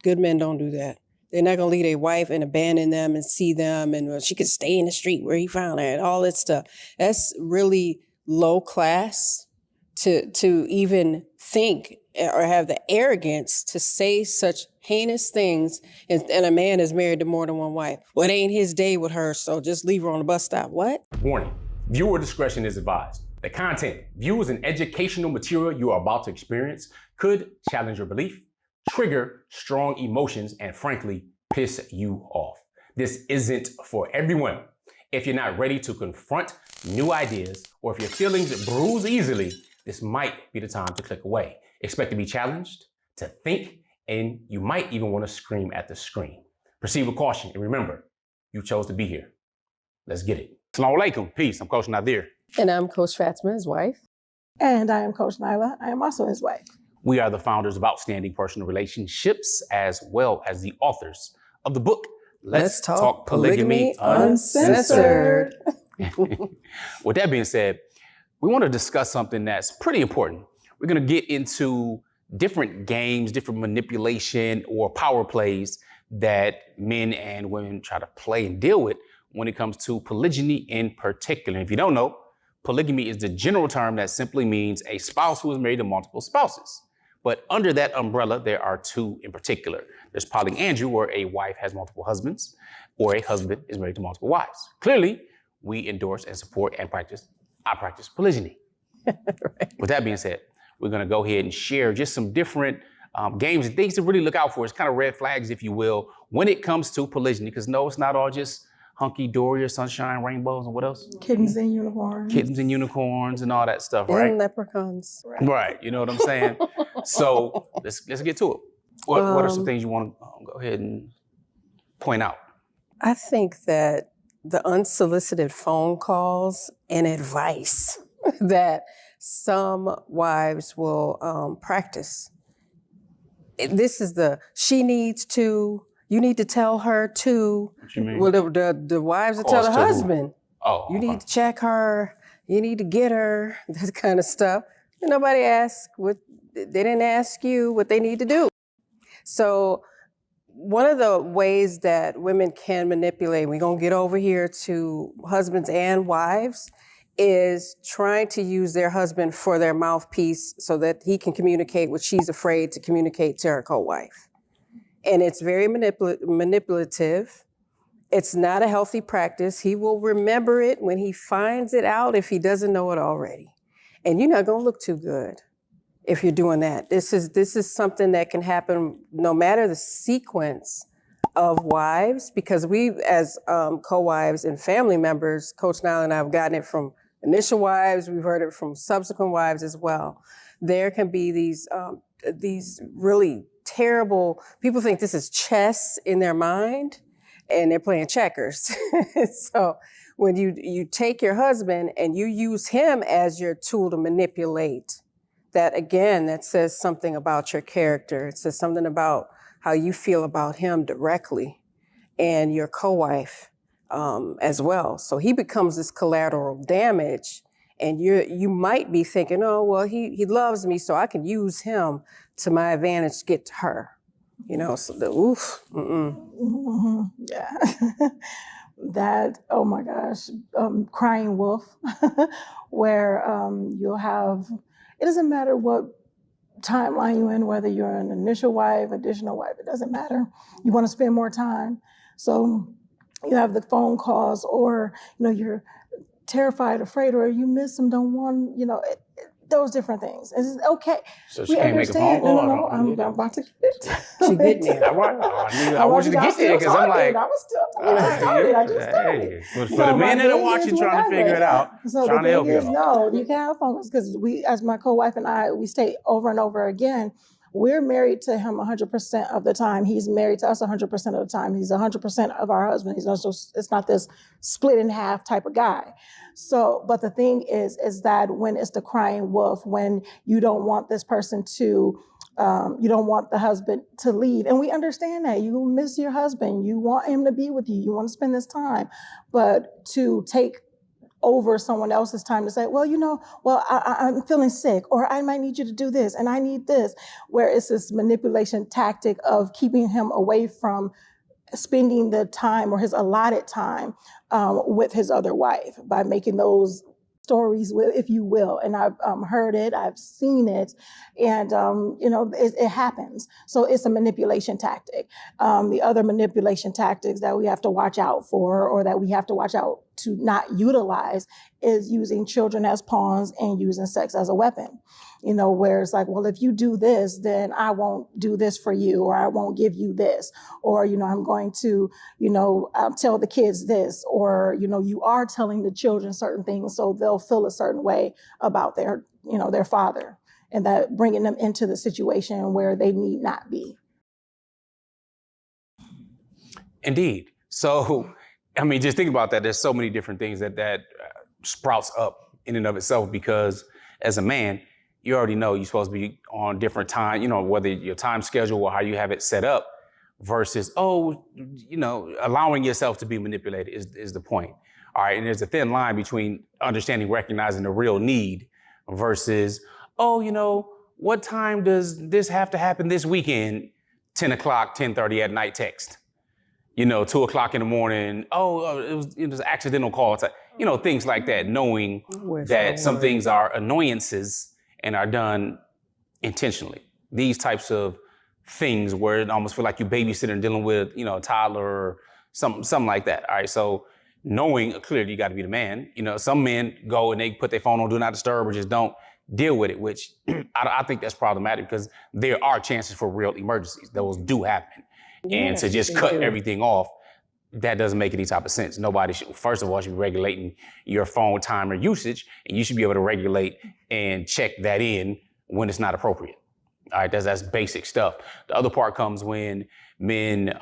Good men don't do that. They're not going to leave their wife and abandon them and see them and she could stay in the street where he found her and all that stuff. That's really low class to even think or have the arrogance to say such heinous things. And a man is married to more than one wife. Well, it ain't his day with her, so just leave her on the bus stop. What? Warning, viewer discretion is advised. The content, views, and educational material you are about to experience could challenge your belief, trigger strong emotions, and frankly, piss you off. This isn't for everyone. If you're not ready to confront new ideas, or if your feelings bruise easily, this might be the time to click away. Expect to be challenged, to think, and you might even want to scream at the screen. Proceed with caution, and remember, you chose to be here. Let's get it. Assalamu alaikum. Peace. I'm Coach Nazir. And I'm Coach Fatimah, his wife. And I am Coach Nyla. I am also his wife. We are the founders of Outstanding Personal Relationships, as well as the authors of the book, Let's Talk Polygamy Uncensored. With that being said, we want to discuss something that's pretty important. We're going to get into different games, different manipulation or power plays that men and women try to play and deal with when it comes to polygyny in particular. If you don't know, polygamy is the general term that simply means a spouse who is married to multiple spouses. But under that umbrella, there are two in particular. There's polyandry, where a wife has multiple husbands, or a husband is married to multiple wives. Clearly, we endorse and support and I practice polygyny. Right. With that being said, we're going to go ahead and share just some different games and things to really look out for. It's kind of red flags, if you will, when it comes to polygyny. Because no, it's not all just hunky-dory or sunshine, rainbows, and what else? Kittens and unicorns. Kittens and unicorns and all that stuff, right? And leprechauns. Right, you know what I'm saying? So let's get to it. What are some things you want to go ahead and point out? I think that the unsolicited phone calls and advice that some wives will practice. This is she needs to, you need to tell her to. What you mean? Well, the wives will tell the husband, you need to check her, you need to get her, that kind of stuff. And nobody asked they didn't ask you what they need to do. So one of the ways that women can manipulate, we're gonna get over here to husbands and wives, is trying to use their husband for their mouthpiece so that he can communicate what she's afraid to communicate to her co-wife. And it's very manipulative. It's not a healthy practice. He will remember it when he finds it out if he doesn't know it already. And you're not gonna look too good if you're doing that. This is something that can happen no matter the sequence of wives, because we as co-wives and family members, Coach Nyla and I have gotten it from initial wives, we've heard it from subsequent wives as well. There can be these really terrible, people think this is chess in their mind and they're playing checkers. So when you take your husband and you use him as your tool to manipulate, that again, that says something about your character. It says something about how you feel about him directly and your co-wife as well. So he becomes this collateral damage, and you might be thinking, oh, well, he loves me, so I can use him to my advantage to get to her. You know, so yeah. That, oh my gosh, crying wolf, where you'll have, it doesn't matter what timeline you're in, whether you're an initial wife, additional wife, it doesn't matter. You want to spend more time. So you have the phone calls, or, you're terrified, afraid, or you miss them, don't want, those different things. It's okay. So she can't make a phone call? No, I'm about to get She getting there. I want you to get there, because I'm like, I was still talking. I just started. For the men that are watching, trying to figure it out, so trying to help you. No, you can have phone calls, because we, as my co-wife and I, we state over and over again, we're married to him 100% of the time. He's married to us 100% of the time. He's 100% of our husband. He's also, it's not this split in half type of guy. So, but the thing is that when it's the crying wolf, when you don't want this person to, you don't want the husband to leave. And we understand that. You miss your husband. You want him to be with you. You want to spend this time. But to take over someone else's time to say, well, I'm feeling sick, or I might need you to do this, and I need this, where it's this manipulation tactic of keeping him away from spending the time or his allotted time with his other wife by making those stories, if you will. And I've heard it, I've seen it, and it happens. So it's a manipulation tactic. The other manipulation tactics that we have to watch out for, or that we have to watch out to not utilize, is using children as pawns and using sex as a weapon. Where it's like, well, if you do this, then I won't do this for you, or I won't give you this, or, I'm going to, tell the kids this, or, you are telling the children certain things, so they'll feel a certain way about their father, and that bringing them into the situation where they need not be. Indeed. So, just think about that. There's so many different things that sprouts up in and of itself, because as a man, you already know you're supposed to be on different time, whether your time schedule or how you have it set up, versus, allowing yourself to be manipulated is the point. All right. And there's a thin line between understanding, recognizing the real need versus, what time does this have to happen this weekend? 10 o'clock, 10:30 at night text. 2 o'clock in the morning. It was an accidental call. It's like, things like that, knowing that some things are annoyances and are done intentionally. These types of things where it almost feel like you're babysitting, dealing with, a toddler or something like that. All right. So knowing clearly you got to be the man. Some men go and they put their phone on do not disturb or just don't deal with it, which I think that's problematic, because there are chances for real emergencies. Those do happen. And to just cut everything off, that doesn't make any type of sense. Nobody should, first of all, should be regulating your phone time or usage, and you should be able to regulate and check that in when it's not appropriate. All right, that's basic stuff. The other part comes when men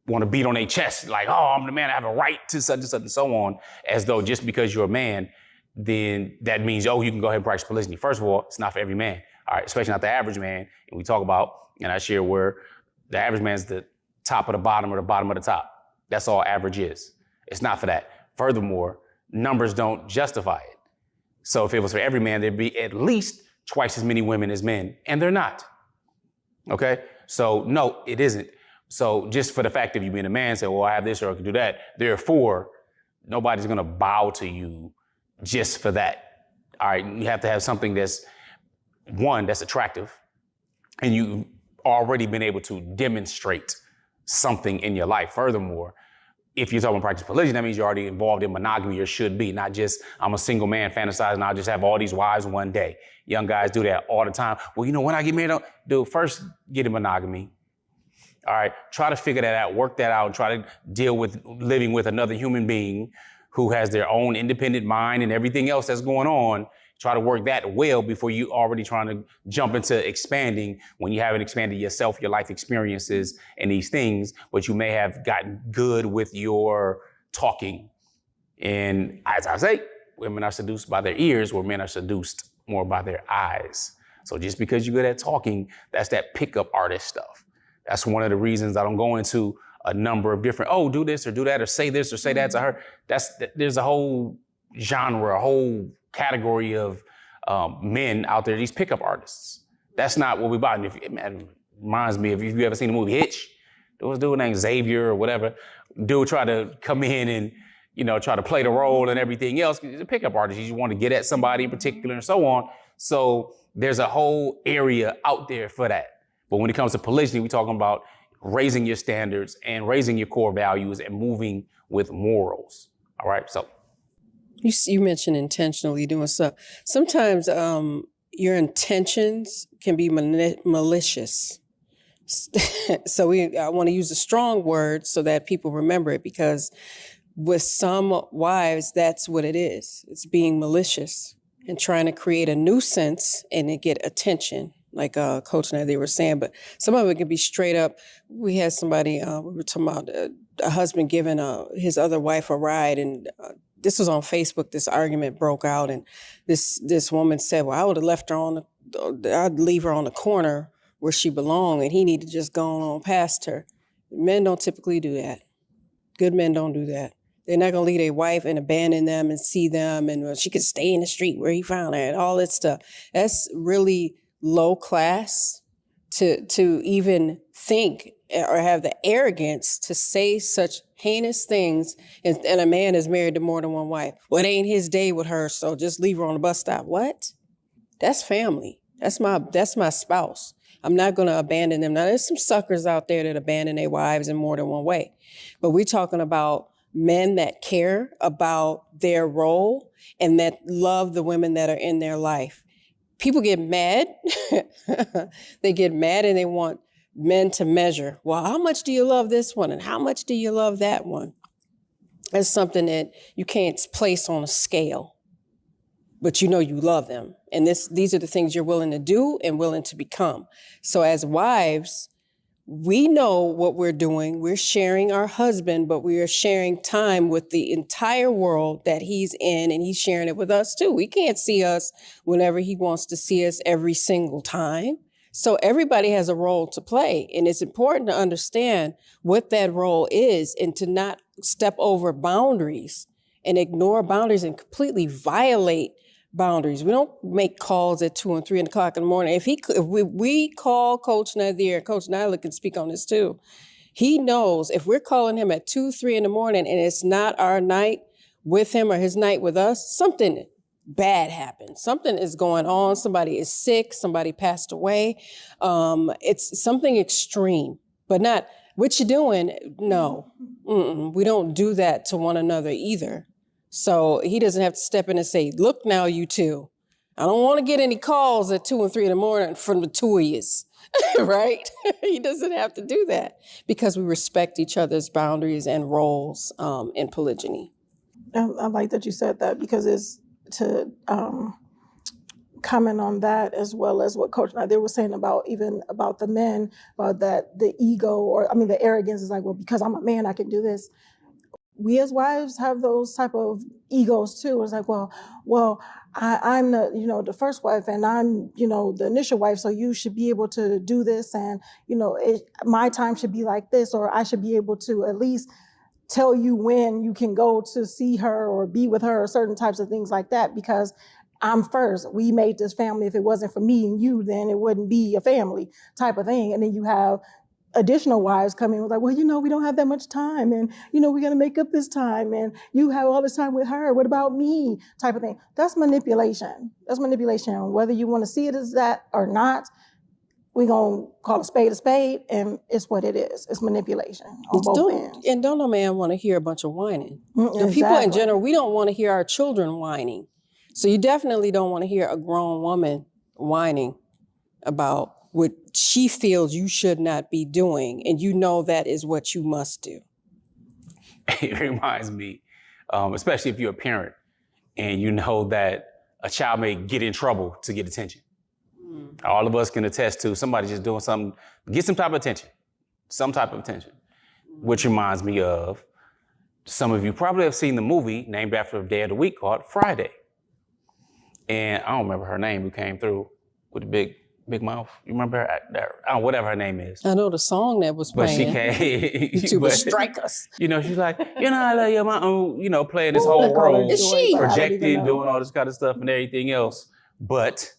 want to beat on their chest, like, oh, I'm the man, I have a right to such and such and so on, as though just because you're a man, then that means, you can go ahead and practice polygyny. First of all, it's not for every man, all right, especially not the average man. And we talk about, and I share where the average man is the top of the bottom or the bottom of the top. That's all average is. It's not for that. Furthermore, numbers don't justify it. So if it was for every man, there'd be at least twice as many women as men, and they're not. Okay? So no, it isn't. So just for the fact of you being a man, say, well, I have this or I can do that, therefore, nobody's gonna bow to you just for that. All right, you have to have something that's attractive, and you've already been able to demonstrate something in your life. Furthermore, if you're talking about practice polygyny, that means you're already involved in monogamy, or should be, not just I'm a single man fantasizing and I'll just have all these wives one day. Young guys do that all the time. Well, when I get married, dude, first get in monogamy. All right, try to figure that out, work that out, and try to deal with living with another human being who has their own independent mind and everything else that's going on. Try to work that well before you already trying to jump into expanding when you haven't expanded yourself, your life experiences, and these things, but you may have gotten good with your talking. And as I say, women are seduced by their ears, where men are seduced more by their eyes. So just because you're good at talking, that's that pickup artist stuff. That's one of the reasons I don't go into a number of different, do this or do that, or say this or say that to her. There's a whole genre, a whole category of men out there, these pickup artists. That's not what we buy. And it reminds me of, if you ever seen the movie Hitch, there was a dude named Xavier or whatever. Dude tried to come in and, try to play the role and everything else. He's a pickup artist. You just want to get at somebody in particular and so on. So there's a whole area out there for that. But when it comes to polygyny, we're talking about raising your standards and raising your core values and moving with morals. All right, so. You mentioned intentionally doing stuff. Sometimes your intentions can be malicious. So I want to use a strong word so that people remember it, because with some wives, that's what it is. It's being malicious and trying to create a nuisance and to get attention, like Coach Nyla, they were saying. But some of it can be straight up. We had somebody, we were talking about a husband giving his other wife a ride, and this was on Facebook. This argument broke out, and this woman said, well, I would have left her I'd leave her on the corner where she belonged, and he needed to just go on past her. Men don't typically do that. Good men don't do that. They're not going to leave their wife and abandon them and see them and she could stay in the street where he found her and all that stuff. That's really low class to even think or have the arrogance to say such heinous things. And a man is married to more than one wife. Well, it ain't his day with her, so just leave her on the bus stop. What? That's family. That's my spouse. I'm not going to abandon them. Now, there's some suckers out there that abandon their wives in more than one way. But we're talking about men that care about their role and that love the women that are in their life. People get mad. They get mad and they want men to measure. Well, how much do you love this one? And how much do you love that one? That's something that you can't place on a scale. But you know you love them. And these are the things you're willing to do and willing to become. So as wives, we know what we're doing. We're sharing our husband, but we are sharing time with the entire world that he's in, and he's sharing it with us too. He can't see us whenever he wants to see us every single time. So everybody has a role to play, and it's important to understand what that role is and to not step over boundaries and ignore boundaries and completely violate boundaries. We don't make calls at 2 and 3 o'clock in the morning. If we call Coach Nazir, Coach Nyla can speak on this too. He knows if we're calling him at 2, 3 in the morning and it's not our night with him or his night with us, something bad happened. Something is going on. Somebody is sick. Somebody passed away. It's something extreme, but not what you doing. No, we don't do that to one another either. So he doesn't have to step in and say, look now, you two, I don't want to get any calls at 2 and 3 in the morning from the two of yous, right? He doesn't have to do that because we respect each other's boundaries and roles in polygyny. I like that you said that because it's to comment on that as well as what Coach Nyla was saying about the men, about that the ego the arrogance is like, well, because I'm a man, I can do this. We as wives have those type of egos too. It's like, well, I'm the first wife and I'm, the initial wife. So you should be able to do this. And, my time should be like this, or I should be able to at least tell you when you can go to see her or be with her or certain types of things like that, because I'm first. We made this family. If it wasn't for me and you, then it wouldn't be a family type of thing. And then you have additional wives come in with like, well, we don't have that much time. And, we got to make up this time. And you have all this time with her. What about me? Type of thing. That's manipulation. That's manipulation. Whether you want to see it as that or not, we're going to call a spade, and it's what it is. It's manipulation on both ends. And don't no man want to hear a bunch of whining. The people in general, we don't want to hear our children whining. So you definitely don't want to hear a grown woman whining about what she feels you should not be doing, and that is what you must do. It reminds me, especially if you're a parent and you know that a child may get in trouble to get attention. All of us can attest to somebody just doing something, get some type of attention, which reminds me of, some of you probably have seen the movie named after a day of the week called Friday. And I don't remember her name who came through with the big mouth. You remember her? Whatever her name is. I know the song that was playing. But she came. You would strike us. She's like, I love your mom. Playing this whole role. Is she? Projecting, doing all this kind of stuff and everything else. But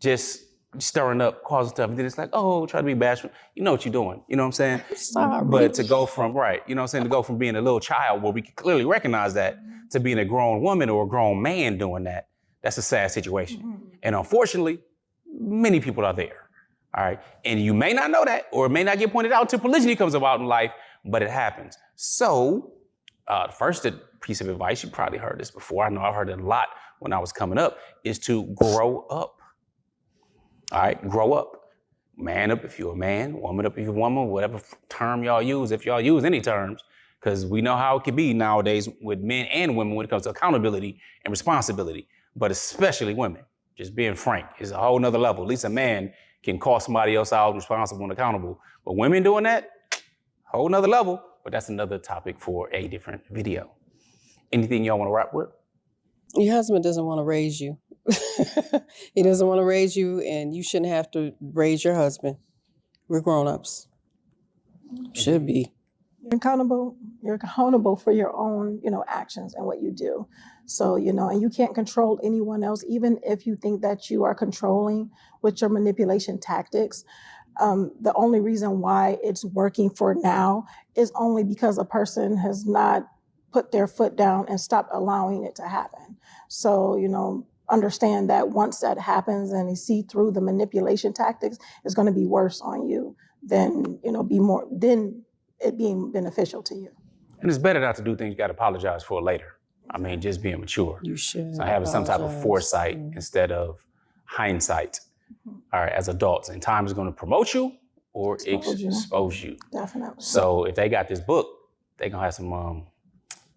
just stirring up, causing stuff. And then it's like, oh, try to be bashful. You know what you're doing. You know what I'm saying? I'm sorry. But to go from, to go from being a little child where we can clearly recognize that to being a grown woman or a grown man doing that, that's a sad situation. Mm-hmm. And unfortunately, many people are there, all right? And you may not know that, or it may not get pointed out until polygyny comes about in life, but it happens. So the first piece of advice, you probably heard this before, I know I've heard it a lot when I was coming up, is to grow up, all right? Grow up. Man up if you're a man, woman up if you're a woman, whatever term y'all use, if y'all use any terms, because we know how it can be nowadays with men and women when it comes to accountability and responsibility, but especially women. Just being frank is a whole nother level. At least a man can call somebody else out responsible and accountable. But women doing that, whole nother level. But that's another topic for a different video. Anything y'all want to wrap with? Your husband doesn't want to raise you. He doesn't want to raise you, and you shouldn't have to raise your husband. We're grown-ups. Should be. You're accountable for your own, actions and what you do. So, and you can't control anyone else, even if you think that you are controlling with your manipulation tactics. The only reason why it's working for now is only because a person has not put their foot down and stopped allowing it to happen. So, understand that once that happens and you see through the manipulation tactics, it's going to be worse on you than, than it being beneficial to you. And it's better not to do things you got to apologize for later. I mean, just being mature. You should. So having some type of foresight instead of hindsight. All right, as adults, and time is going to promote you or expose you. Definitely. So if they got this book, they're going to have some,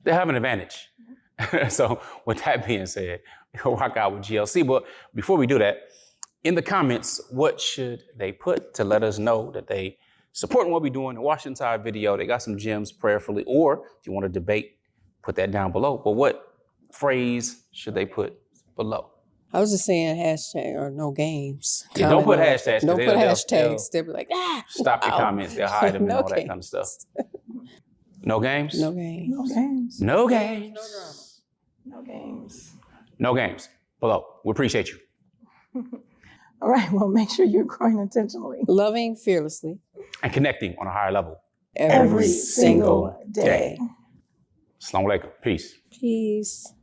they have an advantage. So with that being said, we'll rock out with GLC. But before we do that, in the comments, what should they put to let us know that they supporting what we're doing and watch the entire video? They got some gems prayerfully, or if you want to debate, put that down below. But what phrase should they put below? I was just saying hashtag or no games. Yeah, don't put hashtags. Don't put hashtags. They'll be like, stop your comments. They'll hide them and all that kind of stuff. No games? No games. No games. No games. No games. No games. Below. We appreciate you. All right. Well, make sure you're growing intentionally. Loving fearlessly. And connecting on a higher level. Every single day. Assalamu alaikum. Peace. Peace.